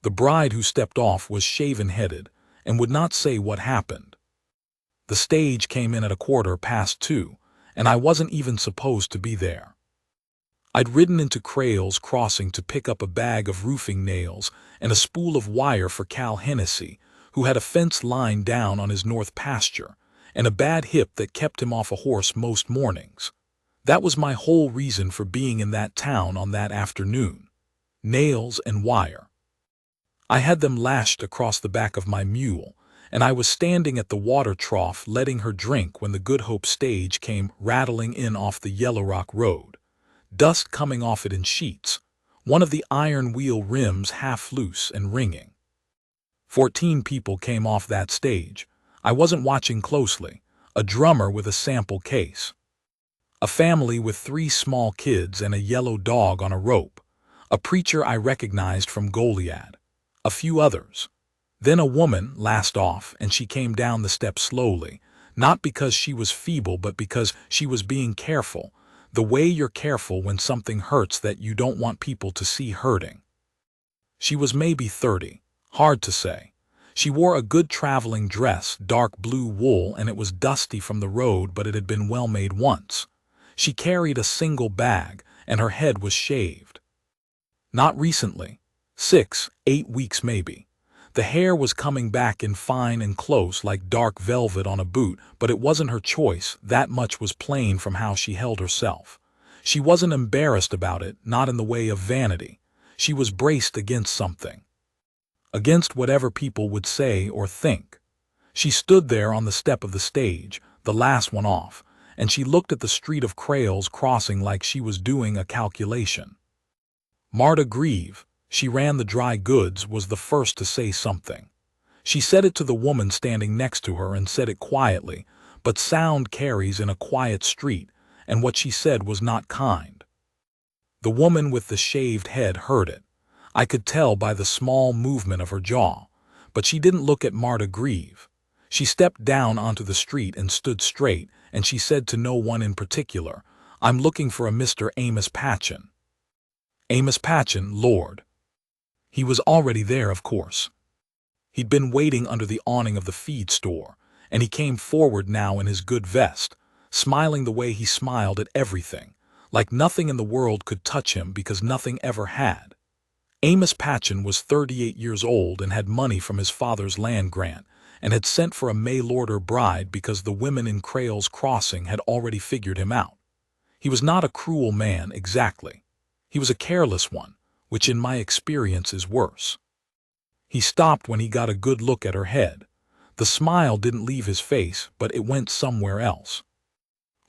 The bride who stepped off was shaven-headed and would not say what happened. The stage came in at 2:15, and I wasn't even supposed to be there. I'd ridden into Crail's Crossing to pick up a bag of roofing nails and a spool of wire for Cal Hennessy, who had a fence line down on his north pasture, and a bad hip that kept him off a horse most mornings. That was my whole reason for being in that town on that afternoon. Nails and wire. I had them lashed across the back of my mule, and I was standing at the water trough letting her drink when the Good Hope stage came rattling in off the Yellow Rock Road, dust coming off it in sheets, one of the iron wheel rims half loose and ringing. 14 people came off that stage. I wasn't watching closely. A drummer with a sample case. A family with 3 small kids and a yellow dog on a rope. A preacher I recognized from Goliad. A few others. Then a woman, last off, and she came down the steps slowly, not because she was feeble but because she was being careful, the way you're careful when something hurts that you don't want people to see hurting. She was maybe 30, hard to say. She wore a good traveling dress, dark blue wool, and it was dusty from the road, but it had been well made once. She carried a single bag, and her head was shaved. Not recently. 6, 8 weeks maybe. The hair was coming back in fine and close like dark velvet on a boot, but it wasn't her choice. That much was plain from how she held herself. She wasn't embarrassed about it, not in the way of vanity. She was braced against something. Against whatever people would say or think. She stood there on the step of the stage, the last one off, and she looked at the street of Crail's Crossing like she was doing a calculation. Marta Grieve, she ran the dry goods, was the first to say something. She said it to the woman standing next to her and said it quietly, but sound carries in a quiet street, and what she said was not kind. The woman with the shaved head heard it. I could tell by the small movement of her jaw, but she didn't look at Marta Grieve. She stepped down onto the street and stood straight, and she said to no one in particular, "I'm looking for a Mr. Amos Patchen." Amos Patchen, Lord. He was already there, of course. He'd been waiting under the awning of the feed store, and he came forward now in his good vest, smiling the way he smiled at everything, like nothing in the world could touch him because nothing ever had. Amos Patchen was 38 years old and had money from his father's land grant, and had sent for a mail-order bride because the women in Crail's Crossing had already figured him out. He was not a cruel man, exactly. He was a careless one, which in my experience is worse. He stopped when he got a good look at her head. The smile didn't leave his face, but it went somewhere else.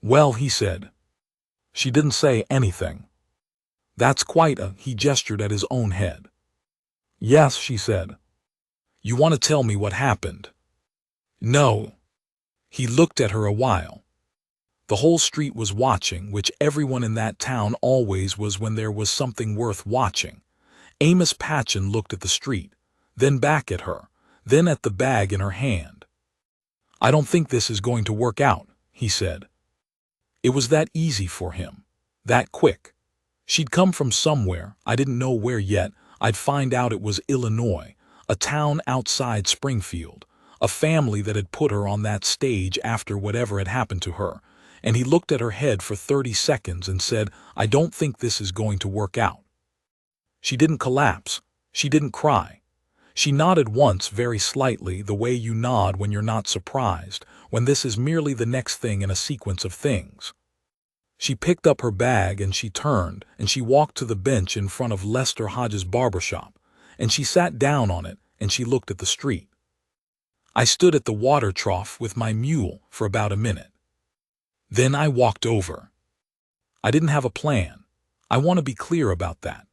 "Well," he said. She didn't say anything. "That's quite a—" he gestured at his own head. "Yes," she said. "You want to tell me what happened?" "No." He looked at her a while. The whole street was watching, which everyone in that town always was when there was something worth watching. Amos Patchen looked at the street, then back at her, then at the bag in her hand. "I don't think this is going to work out," he said. It was that easy for him, that quick. She'd come from somewhere, I didn't know where yet. I'd find out it was Illinois, a town outside Springfield, a family that had put her on that stage after whatever had happened to her. And he looked at her head for 30 seconds and said, "I don't think this is going to work out." She didn't collapse. She didn't cry. She nodded once very slightly, the way you nod when you're not surprised, when this is merely the next thing in a sequence of things. She picked up her bag and she turned, and she walked to the bench in front of Lester Hodges' barbershop, and she sat down on it and she looked at the street. I stood at the water trough with my mule for about a minute. Then I walked over. I didn't have a plan. I want to be clear about that.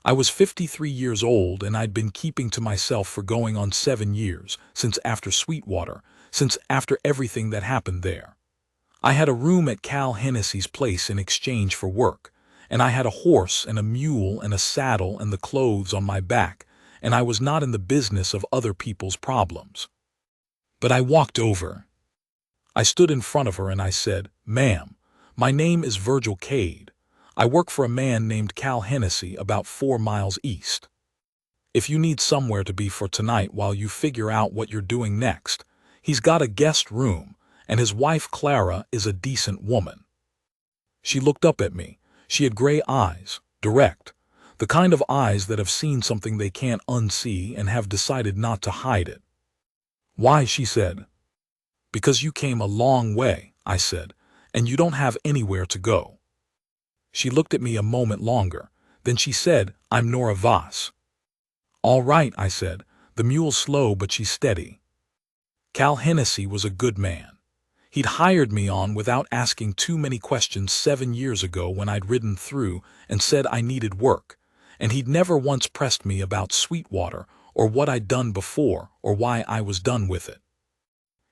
I was 53 years old and I'd been keeping to myself for going on 7 years, since after Sweetwater, since after everything that happened there. I had a room at Cal Hennessy's place in exchange for work, and I had a horse and a mule and a saddle and the clothes on my back, and I was not in the business of other people's problems. But I walked over. I stood in front of her and I said, "Ma'am, my name is Virgil Cade. I work for a man named Cal Hennessy about 4 miles east." If you need somewhere to be for tonight while you figure out what you're doing next, he's got a guest room, and his wife Clara is a decent woman." She looked up at me. She had gray eyes, direct, the kind of eyes that have seen something they can't unsee and have decided not to hide it. "Why?" she said. "Because you came a long way," I said, "and you don't have anywhere to go." She looked at me a moment longer. Then she said, "I'm Nora Voss." "All right," I said. "The mule's slow, but she's steady." Cal Hennessy was a good man. He'd hired me on without asking too many questions 7 years ago when I'd ridden through and said I needed work, and he'd never once pressed me about Sweetwater or what I'd done before or why I was done with it.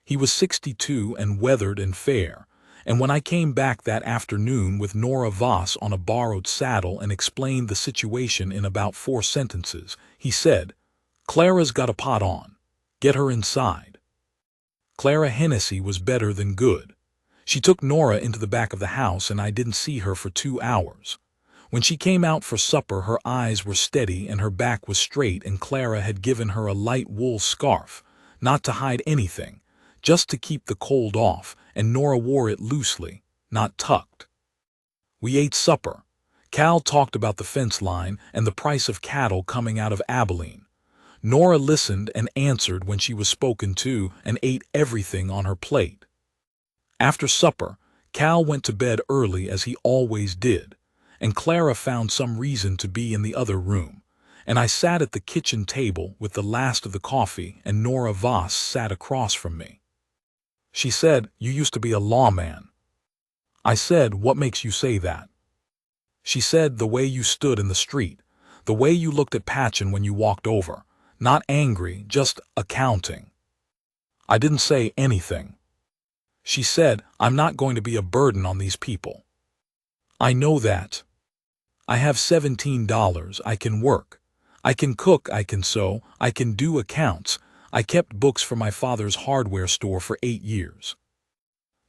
He was 62 and weathered and fair, and when I came back that afternoon with Nora Voss on a borrowed saddle and explained the situation in about 4 sentences, he said, "Clara's got a pot on. Get her inside." Clara Hennessy was better than good. She took Nora into the back of the house and I didn't see her for 2 hours. When she came out for supper, her eyes were steady and her back was straight, and Clara had given her a light wool scarf, not to hide anything, just to keep the cold off, and Nora wore it loosely, not tucked. We ate supper. Cal talked about the fence line and the price of cattle coming out of Abilene. Nora listened and answered when she was spoken to and ate everything on her plate. After supper, Cal went to bed early as he always did, and Clara found some reason to be in the other room, and I sat at the kitchen table with the last of the coffee, and Nora Voss sat across from me. She said, "You used to be a lawman." I said, "What makes you say that?" She said, "The way you stood in the street, the way you looked at Patchen when you walked over, not angry, just accounting." I didn't say anything. She said, "I'm not going to be a burden on these people. I know that. I have $17, I can work. I can cook, I can sew, I can do accounts. I kept books for my father's hardware store for 8 years.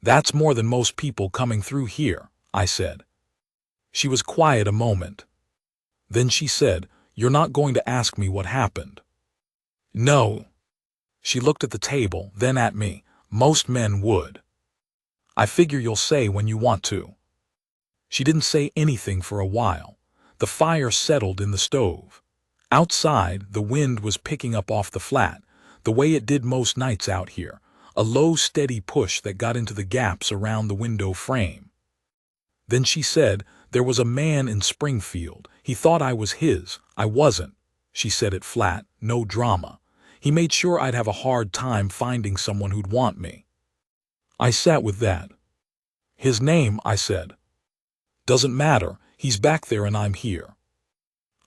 That's more than most people coming through here," I said. She was quiet a moment. Then she said, "You're not going to ask me what happened?" "No." She looked at the table, then at me. "Most men would. I figure you'll say when you want to." She didn't say anything for a while. The fire settled in the stove. Outside, the wind was picking up off the flat, the way it did most nights out here, a low, steady push that got into the gaps around the window frame. Then she said, "There was a man in Springfield. He thought I was his. I wasn't." She said it flat, no drama. "He made sure I'd have a hard time finding someone who'd want me." I sat with that. "His name," I said. "Doesn't matter. He's back there and I'm here."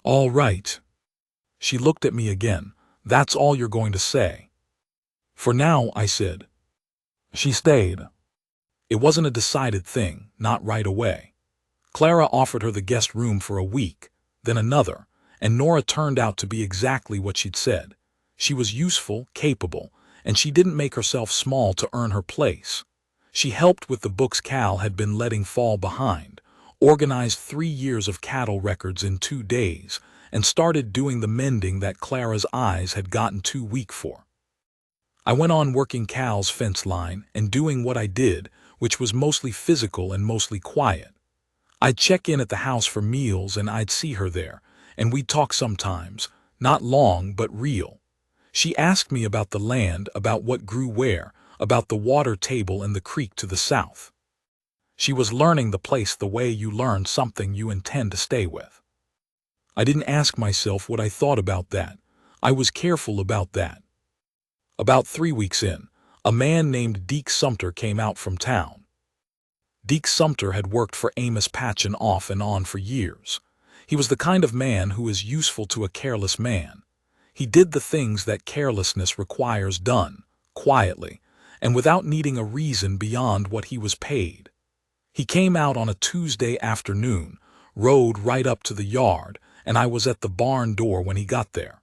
"All right." She looked at me again. "That's all you're going to say?" "For now," I said. She stayed. It wasn't a decided thing, not right away. Clara offered her the guest room for a week, then another, and Nora turned out to be exactly what she'd said. She was useful, capable, and she didn't make herself small to earn her place. She helped with the books Cal had been letting fall behind, organized 3 years of cattle records in 2 days, and started doing the mending that Clara's eyes had gotten too weak for. I went on working Cal's fence line and doing what I did, which was mostly physical and mostly quiet. I'd check in at the house for meals and I'd see her there, and we'd talk sometimes, not long but real. She asked me about the land, about what grew where, about the water table and the creek to the south. She was learning the place the way you learn something you intend to stay with. I didn't ask myself what I thought about that. I was careful about that. About 3 weeks in, a man named Deke Sumter came out from town. Deke Sumter had worked for Amos Patchen off and on for years. He was the kind of man who is useful to a careless man. He did the things that carelessness requires done, quietly, and without needing a reason beyond what he was paid. He came out on a Tuesday afternoon, rode right up to the yard, and I was at the barn door when he got there.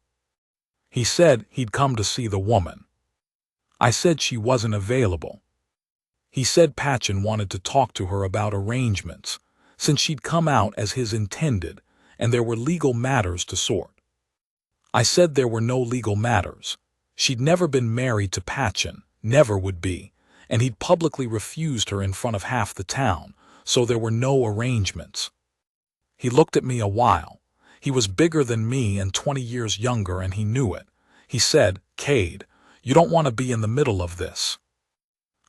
He said he'd come to see the woman. I said she wasn't available. He said Patchen wanted to talk to her about arrangements, since she'd come out as his intended, and there were legal matters to sort. I said there were no legal matters. She'd never been married to Patchen, never would be, and he'd publicly refused her in front of half the town, so there were no arrangements. He looked at me a while. He was bigger than me and 20 years younger, and he knew it. He said, "Cade, you don't want to be in the middle of this."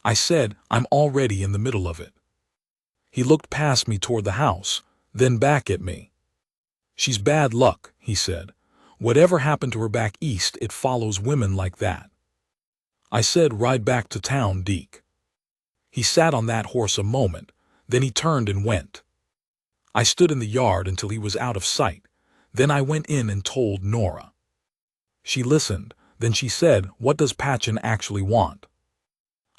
I said, "I'm already in the middle of it." He looked past me toward the house, then back at me. "She's bad luck," he said. "Whatever happened to her back east, it follows women like that." I said, "Ride back to town, Deke." He sat on that horse a moment, then he turned and went. I stood in the yard until he was out of sight. Then I went in and told Nora. She listened, then she said, "What does Patchen actually want?"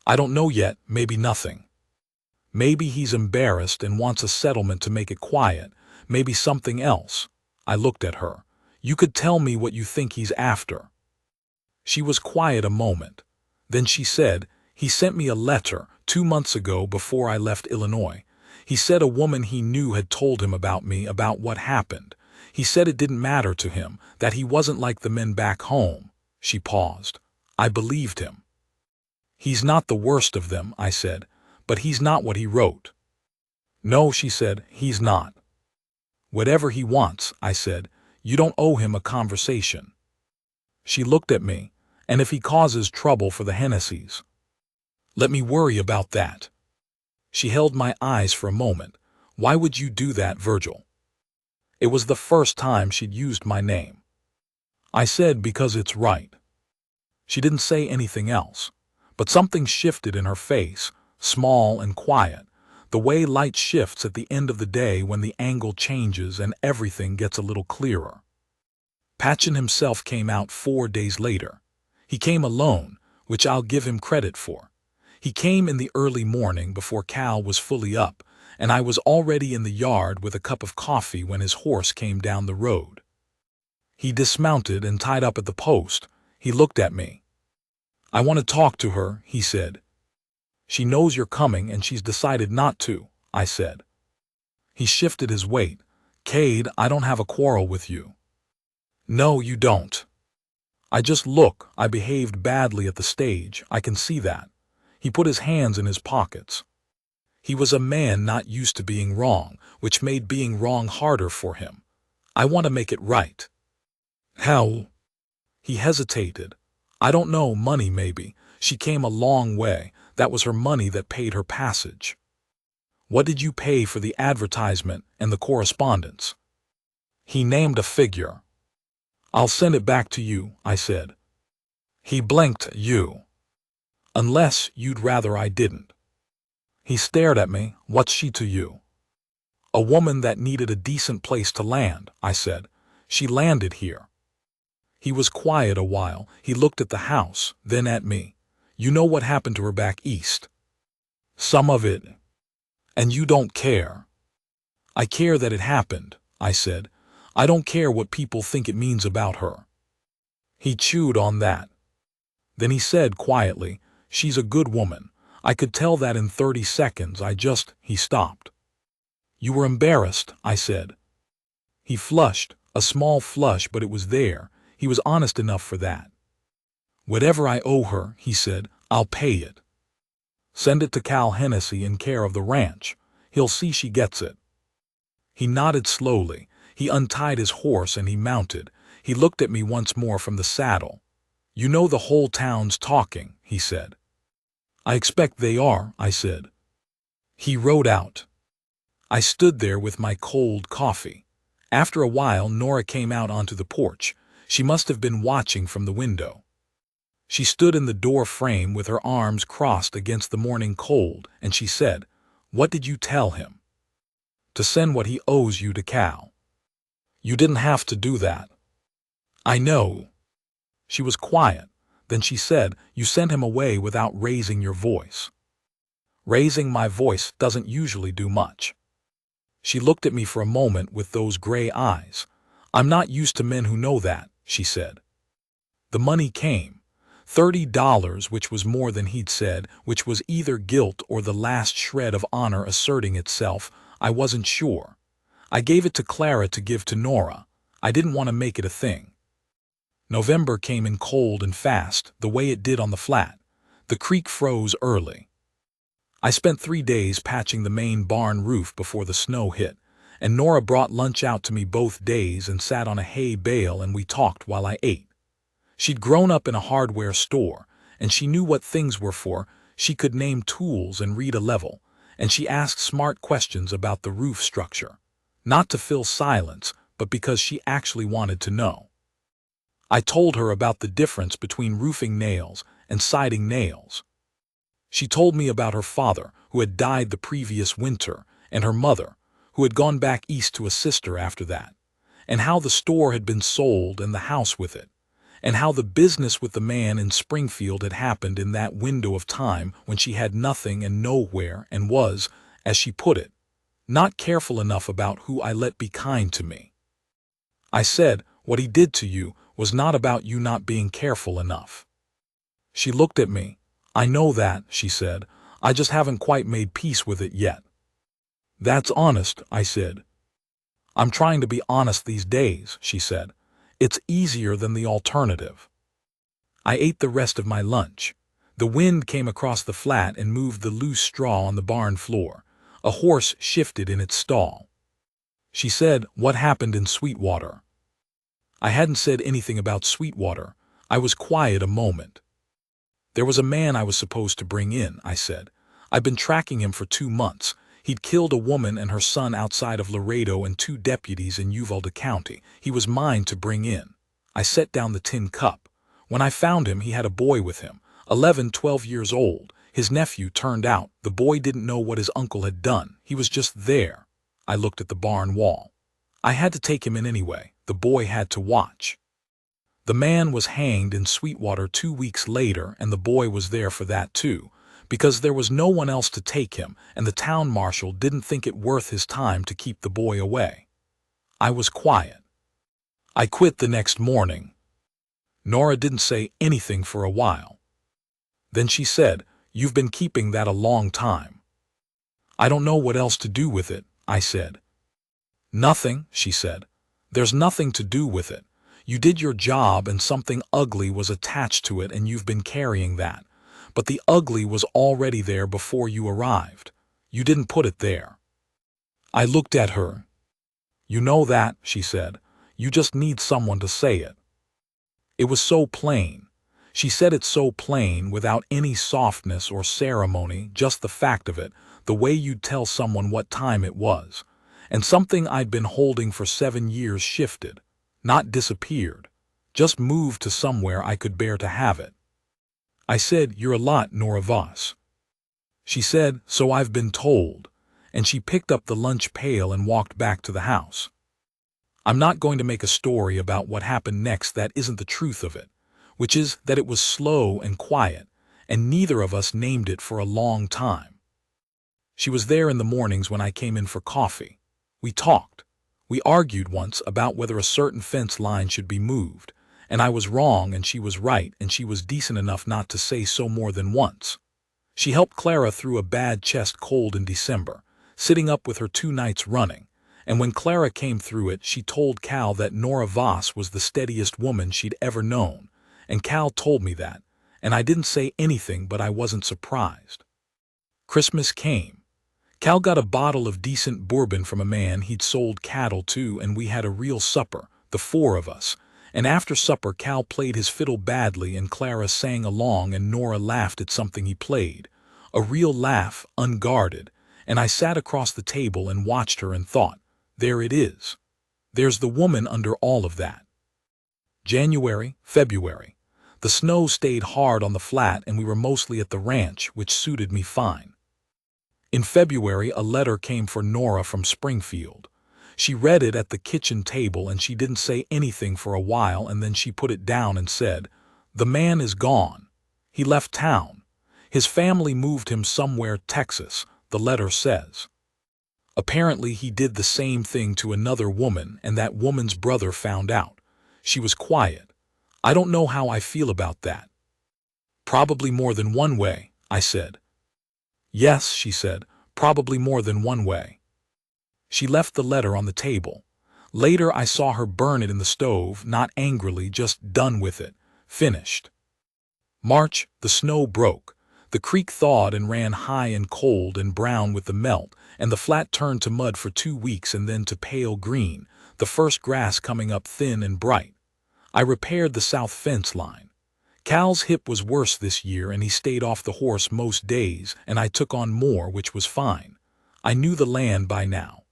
"I don't know yet, maybe nothing. Maybe he's embarrassed and wants a settlement to make it quiet, maybe something else." I looked at her. "You could tell me what you think he's after." She was quiet a moment. Then she said, "He sent me a letter 2 months ago before I left Illinois. He said a woman he knew had told him about me, about what happened. He said it didn't matter to him, that he wasn't like the men back home." She paused. I believed him. "He's not the worst of them," I said, "but he's not what he wrote." "No," she said, "he's not." "Whatever he wants," I said, "you don't owe him a conversation." She looked at me. "And if he causes trouble for the Hennessy's?" "Let me worry about that." She held my eyes for a moment. "Why would you do that, Virgil?" It was the first time she'd used my name. I said, "Because it's right." She didn't say anything else, but something shifted in her face, small and quiet, the way light shifts at the end of the day when the angle changes and everything gets a little clearer. Patchen himself came out 4 days later. He came alone, which I'll give him credit for. He came in the early morning before Cal was fully up, and I was already in the yard with a cup of coffee when his horse came down the road. He dismounted and tied up at the post. He looked at me. "I want to talk to her," he said. "She knows you're coming and she's decided not to," I said. He shifted his weight. "Cade, I don't have a quarrel with you." "No, you don't." "I behaved badly at the stage, I can see that." He put his hands in his pockets. He was a man not used to being wrong, which made being wrong harder for him. "I want to make it right." "How?" He hesitated. "I don't know, money maybe. She came a long way. That was her money that paid her passage." "What did you pay for the advertisement and the correspondence?" He named a figure. "I'll send it back to you," I said. He blinked. "You? Unless you'd rather I didn't." He stared at me. "What's she to you?" "A woman that needed a decent place to land," I said. "She landed here." He was quiet a while. He looked at the house, then at me. "You know what happened to her back east?" "Some of it." "And you don't care?" "I care that it happened," I said. "I don't care what people think it means about her." He chewed on that. Then he said quietly, "She's a good woman. I could tell that in 30 seconds. He stopped. "You were embarrassed," I said. He flushed, a small flush, but it was there. He was honest enough for that. "Whatever I owe her," he said, "I'll pay it. Send it to Cal Hennessy in care of the ranch. He'll see she gets it." He nodded slowly. He untied his horse and he mounted. He looked at me once more from the saddle. "You know the whole town's talking," he said. "I expect they are," I said. He rode out. I stood there with my cold coffee. After a while, Nora came out onto the porch. She must have been watching from the window. She stood in the door frame with her arms crossed against the morning cold, and she said, "What did you tell him?" "To send what he owes you to Cal." "You didn't have to do that." "I know." She was quiet. Then she said, "You sent him away without raising your voice." "Raising my voice doesn't usually do much." She looked at me for a moment with those gray eyes. "I'm not used to men who know that," she said. The money came. $30, which was more than he'd said, which was either guilt or the last shred of honor asserting itself. I wasn't sure. I gave it to Clara to give to Nora. I didn't want to make it a thing. November came in cold and fast, the way it did on the flat. The creek froze early. I spent 3 days patching the main barn roof before the snow hit, and Nora brought lunch out to me both days and sat on a hay bale and we talked while I ate. She'd grown up in a hardware store, and she knew what things were for. She could name tools and read a level, and she asked smart questions about the roof structure. Not to fill silence, but because she actually wanted to know. I told her about the difference between roofing nails and siding nails. She told me about her father, who had died the previous winter, and her mother, who had gone back east to a sister after that, and how the store had been sold and the house with it, and how the business with the man in Springfield had happened in that window of time when she had nothing and nowhere and was, as she put it, not careful enough about who I let be kind to me. I said, what he did to you was not about you not being careful enough. She looked at me. I know that, she said. I just haven't quite made peace with it yet. That's honest, I said. I'm trying to be honest these days, she said. It's easier than the alternative. I ate the rest of my lunch. The wind came across the flat and moved the loose straw on the barn floor. A horse shifted in its stall. She said, what happened in Sweetwater? I hadn't said anything about Sweetwater. I was quiet a moment. There was a man I was supposed to bring in, I said. I've been tracking him for 2 months. He'd killed a woman and her son outside of Laredo and 2 deputies in Uvalde County. He was mine to bring in. I set down the tin cup. When I found him, he had a boy with him, 11, 12 years old. His nephew turned out. The boy didn't know what his uncle had done. He was just there. I looked at the barn wall. I had to take him in anyway. The boy had to watch. The man was hanged in Sweetwater 2 weeks later, and the boy was there for that too, because there was no one else to take him, and the town marshal didn't think it worth his time to keep the boy away. I was quiet. I quit the next morning. Nora didn't say anything for a while. Then she said, you've been keeping that a long time. I don't know what else to do with it, I said. Nothing, she said. There's nothing to do with it. You did your job and something ugly was attached to it and you've been carrying that. But the ugly was already there before you arrived. You didn't put it there. I looked at her. You know that, she said. You just need someone to say it. It was so plain. She said it so plain, without any softness or ceremony, just the fact of it, the way you'd tell someone what time it was. And something I'd been holding for 7 years shifted. Not disappeared, just moved to somewhere I could bear to have it. I said, you're a lot, Nora Voss. She said, so I've been told, and she picked up the lunch pail and walked back to the house. I'm not going to make a story about what happened next that isn't the truth of it, which is that it was slow and quiet, and neither of us named it for a long time. She was there in the mornings when I came in for coffee. We talked. We argued once about whether a certain fence line should be moved, and I was wrong and she was right, and she was decent enough not to say so more than once. She helped Clara through a bad chest cold in December, sitting up with her 2 nights running, and when Clara came through it, she told Cal that Nora Voss was the steadiest woman she'd ever known, and Cal told me that, and I didn't say anything, but I wasn't surprised. Christmas came. Cal got a bottle of decent bourbon from a man he'd sold cattle to, and we had a real supper, the 4 of us, and after supper Cal played his fiddle badly and Clara sang along and Nora laughed at something he played, a real laugh, unguarded, and I sat across the table and watched her and thought, there it is. There's the woman under all of that. January, February. The snow stayed hard on the flat and we were mostly at the ranch, which suited me fine. In February, a letter came for Nora from Springfield. She read it at the kitchen table and she didn't say anything for a while, and then she put it down and said, the man is gone. He left town. His family moved him somewhere, Texas, the letter says. Apparently he did the same thing to another woman, and that woman's brother found out. She was quiet. I don't know how I feel about that. Probably more than one way, I said. Yes, she said, probably more than one way. She left the letter on the table. Later I saw her burn it in the stove, not angrily, just done with it. Finished. March, the snow broke. The creek thawed and ran high and cold and brown with the melt, and the flat turned to mud for 2 weeks and then to pale green, the first grass coming up thin and bright. I repaired the south fence line. Cal's hip was worse this year and he stayed off the horse most days, and I took on more, which was fine. I knew the land by now.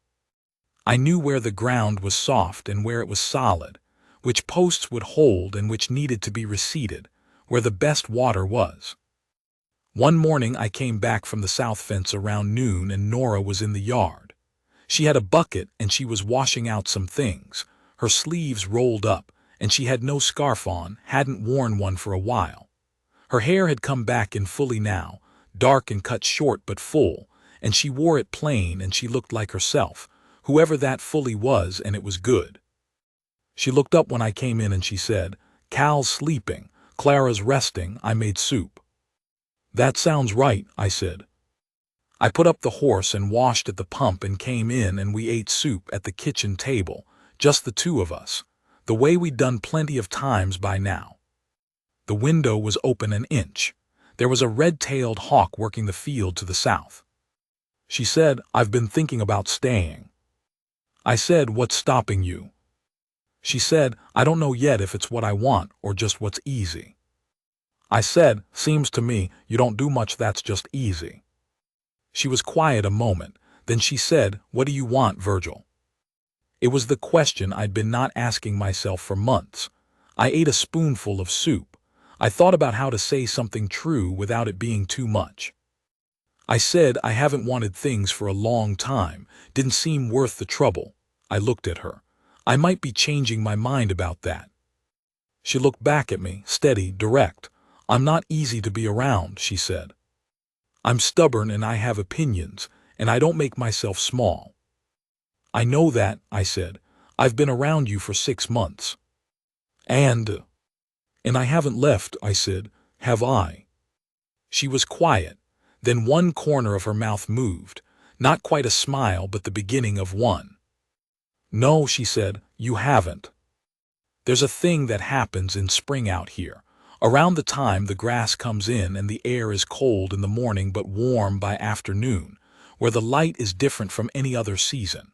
I knew where the ground was soft and where it was solid, which posts would hold and which needed to be reseeded, where the best water was. One morning I came back from the south fence around noon and Nora was in the yard. She had a bucket and she was washing out some things, her sleeves rolled up, and she had no scarf on, hadn't worn one for a while. Her hair had come back in fully now, dark and cut short but full, and she wore it plain and she looked like herself, whoever that fully was, and it was good. She looked up when I came in and she said, "Cal's sleeping, Clara's resting, I made soup." "That sounds right," I said. I put up the horse and washed at the pump and came in and we ate soup at the kitchen table, just the two of us, the way we'd done plenty of times by now. The window was open an inch. There was a red-tailed hawk working the field to the south. She said, "I've been thinking about staying." I said, "What's stopping you?" She said, "I don't know yet if it's what I want or just what's easy." I said, "Seems to me you don't do much that's just easy." She was quiet a moment, then she said, "What do you want, Virgil?" It was the question I'd been not asking myself for months. I ate a spoonful of soup. I thought about how to say something true without it being too much. I said I haven't wanted things for a long time, didn't seem worth the trouble. I looked at her. I might be changing my mind about that. She looked back at me, steady, direct. "I'm not easy to be around," she said. "I'm stubborn and I have opinions, and I don't make myself small." "I know that," I said. "I've been around you for 6 months. And I haven't left," I said. "Have I?" She was quiet. Then one corner of her mouth moved. Not quite a smile, but the beginning of one. "No," she said, "you haven't. There's a thing that happens in spring out here. Around the time the grass comes in and the air is cold in the morning but warm by afternoon, where the light is different from any other season.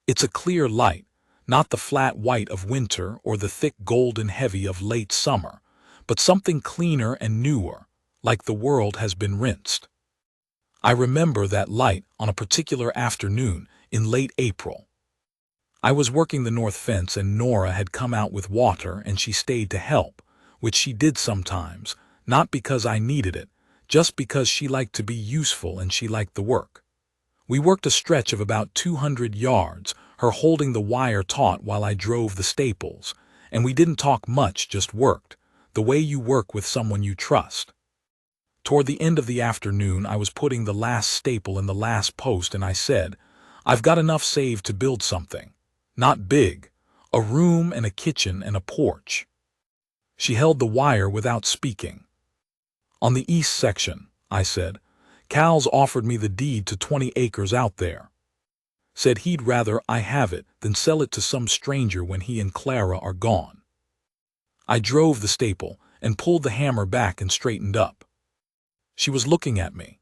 It's a clear light, not the flat white of winter or the thick golden heavy of late summer, but something cleaner and newer, like the world has been rinsed. I remember that light on a particular afternoon in late April. I was working the north fence and Nora had come out with water and she stayed to help, which she did sometimes, not because I needed it, just because she liked to be useful and she liked the work. We worked a stretch of about 200 yards, her holding the wire taut while I drove the staples, and we didn't talk much, just worked, the way you work with someone you trust. Toward the end of the afternoon I was putting the last staple in the last post and I said, "I've got enough saved to build something. Not big, a room and a kitchen and a porch." She held the wire without speaking. "On the east section," I said. "Cal's offered me the deed to 20 acres out there. Said he'd rather I have it than sell it to some stranger when he and Clara are gone." I drove the staple and pulled the hammer back and straightened up. She was looking at me.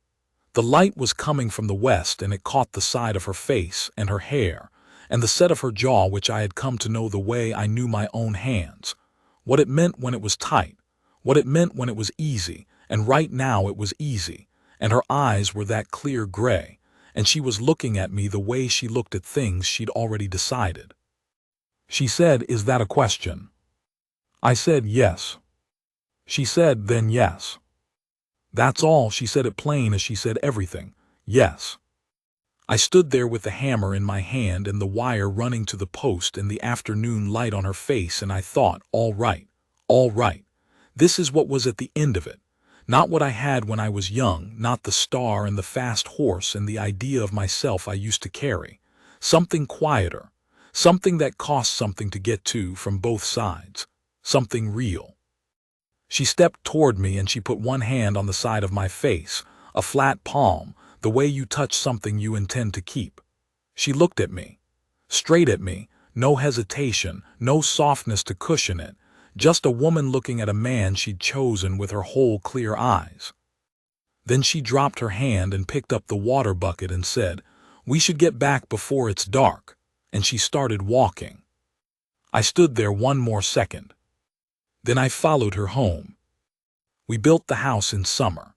The light was coming from the west and it caught the side of her face and her hair and the set of her jaw, which I had come to know the way I knew my own hands, what it meant when it was tight, what it meant when it was easy, and right now it was easy, and her eyes were that clear gray, and she was looking at me the way she looked at things she'd already decided. She said, "Is that a question?" I said, "Yes." She said, "Then yes." That's all. She said it plain as she said everything. Yes. I stood there with the hammer in my hand and the wire running to the post and the afternoon light on her face, and I thought, all right, all right. This is what was at the end of it. Not what I had when I was young, not the star and the fast horse and the idea of myself I used to carry. Something quieter, something that cost something to get to from both sides, something real. She stepped toward me and she put one hand on the side of my face, a flat palm, the way you touch something you intend to keep. She looked at me, straight at me, no hesitation, no softness to cushion it, just a woman looking at a man she'd chosen with her whole clear eyes. Then she dropped her hand and picked up the water bucket and said, "We should get back before it's dark," and she started walking. I stood there one more second. Then I followed her home. We built the house in summer.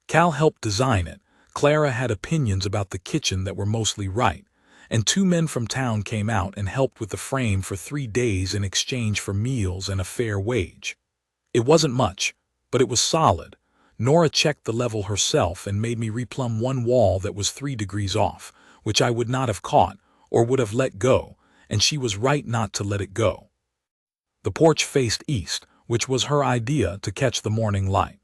Cal helped design it, Clara had opinions about the kitchen that were mostly right, and 2 men from town came out and helped with the frame for 3 days in exchange for meals and a fair wage. It wasn't much, but it was solid. Nora checked the level herself and made me replumb one wall that was 3 degrees off, which I would not have caught or would have let go, and she was right not to let it go. The porch faced east, which was her idea to catch the morning light.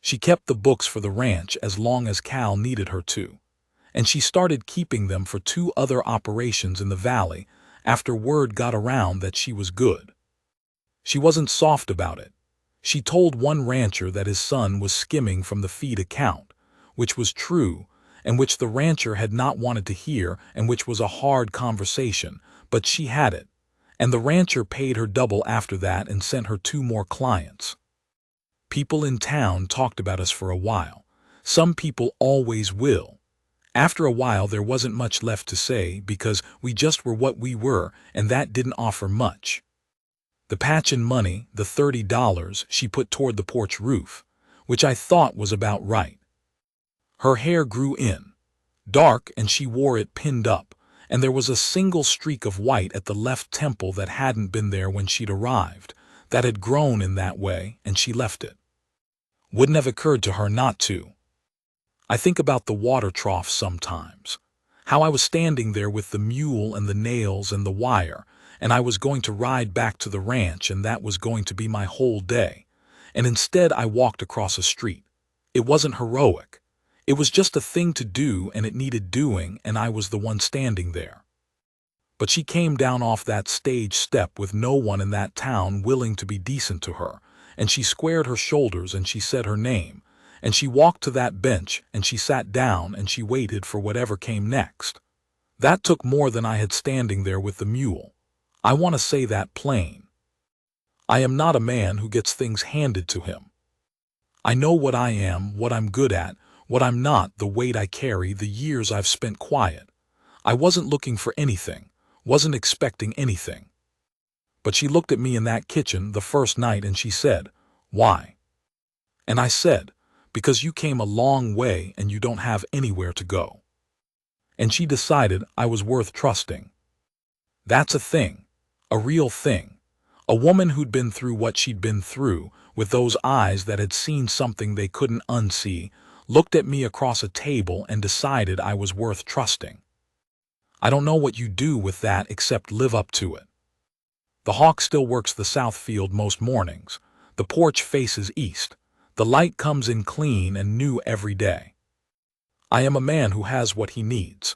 She kept the books for the ranch as long as Cal needed her to, and she started keeping them for 2 other operations in the valley after word got around that she was good. She wasn't soft about it. She told one rancher that his son was skimming from the feed account, which was true, and which the rancher had not wanted to hear, and which was a hard conversation, but she had it, and the rancher paid her double after that and sent her 2 more clients. People in town talked about us for a while. Some people always will. After a while there wasn't much left to say because we just were what we were, and that didn't offer much. The patch in money, the $30, she put toward the porch roof, which I thought was about right. Her hair grew in, dark, and she wore it pinned up, and there was a single streak of white at the left temple that hadn't been there when she'd arrived, that had grown in that way, and she left it. Wouldn't have occurred to her not to. I think about the water trough sometimes, how I was standing there with the mule and the nails and the wire, and I was going to ride back to the ranch, and that was going to be my whole day, and instead I walked across a street. It wasn't heroic. It was just a thing to do, and it needed doing, and I was the one standing there. But she came down off that stage step with no one in that town willing to be decent to her, and she squared her shoulders and she said her name, and she walked to that bench and she sat down and she waited for whatever came next. That took more than I had standing there with the mule. I want to say that plain. I am not a man who gets things handed to him. I know what I am, what I'm good at, what I'm not, the weight I carry, the years I've spent quiet. I wasn't looking for anything, wasn't expecting anything. But she looked at me in that kitchen the first night and she said, "Why?" And I said, "Because you came a long way and you don't have anywhere to go." And she decided I was worth trusting. That's a thing, a real thing. A woman who'd been through what she'd been through, with those eyes that had seen something they couldn't unsee, looked at me across a table and decided I was worth trusting. I don't know what you do with that except live up to it. The hawk still works the south field most mornings. The porch faces east. The light comes in clean and new every day. I am a man who has what he needs.